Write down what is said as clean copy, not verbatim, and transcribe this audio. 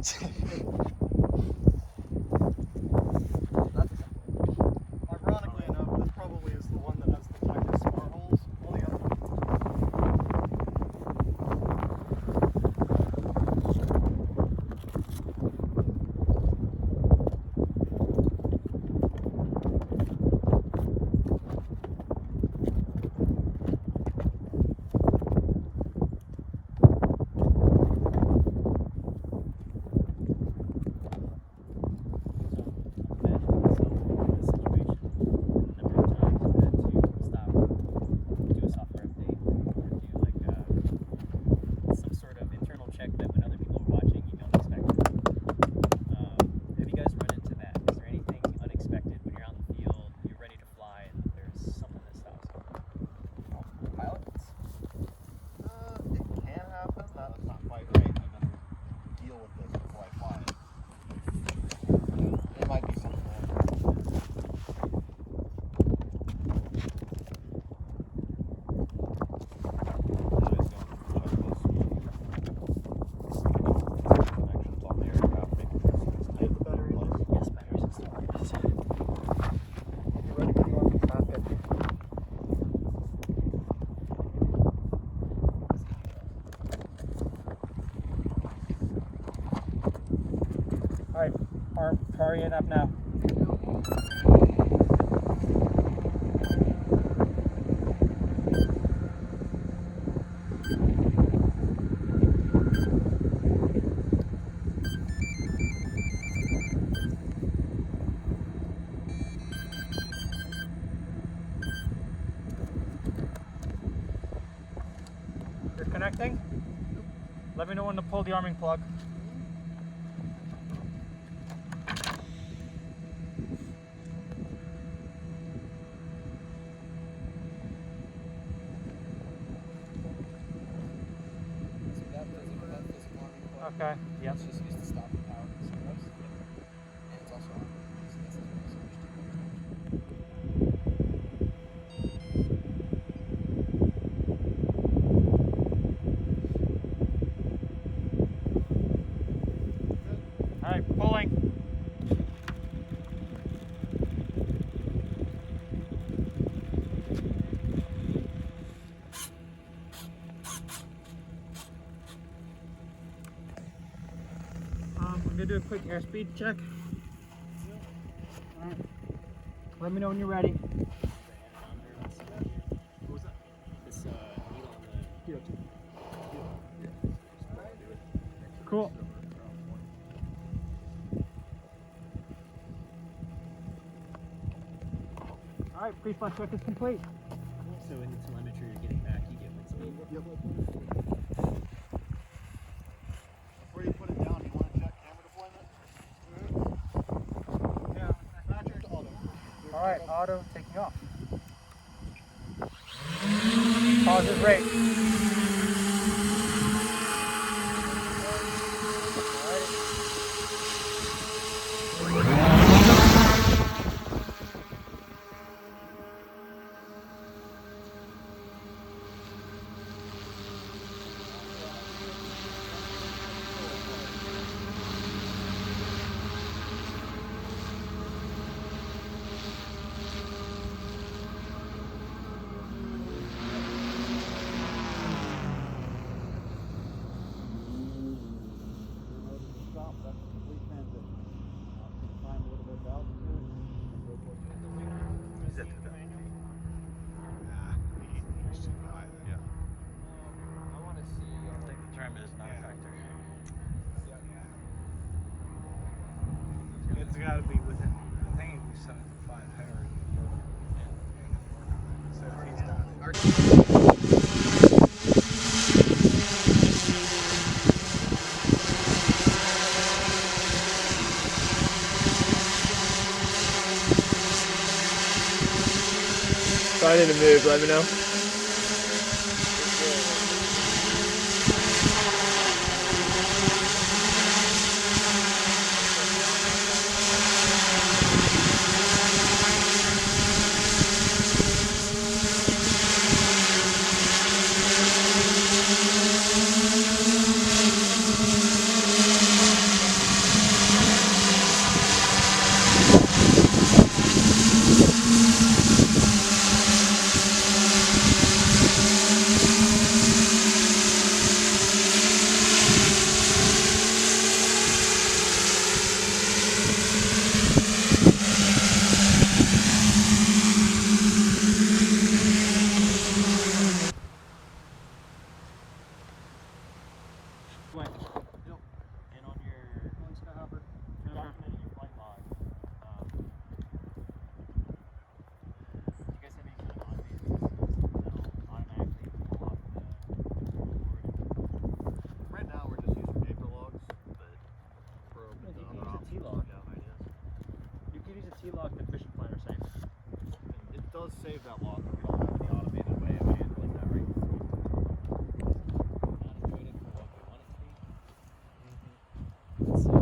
Ironically enough, this probably is the one that has the tightest smart holes. All the other Alright, hurry it up now. You're connecting? Let me know when to pull the arming plug. Okay, yep. It's just used to stop the power to the service. And it's also on. So that's Alright, pulling. I'm gonna do a quick airspeed check. All right. Let me know when you're ready. What was that? This needle on the Cool. All right, pre-flight check is complete. So in the telemetry you're getting back, you get wind speed. Yep. Before you put it down, you want to check camera deployment? Yeah. Match to auto. All right, auto taking off. Positive rate. It's got to be within, I think we set it to 500. So if he's done If I need to move, let me know. save that log, but we don't have any automated way of handling that right now. Not doing it for what we want it to be. Let's see.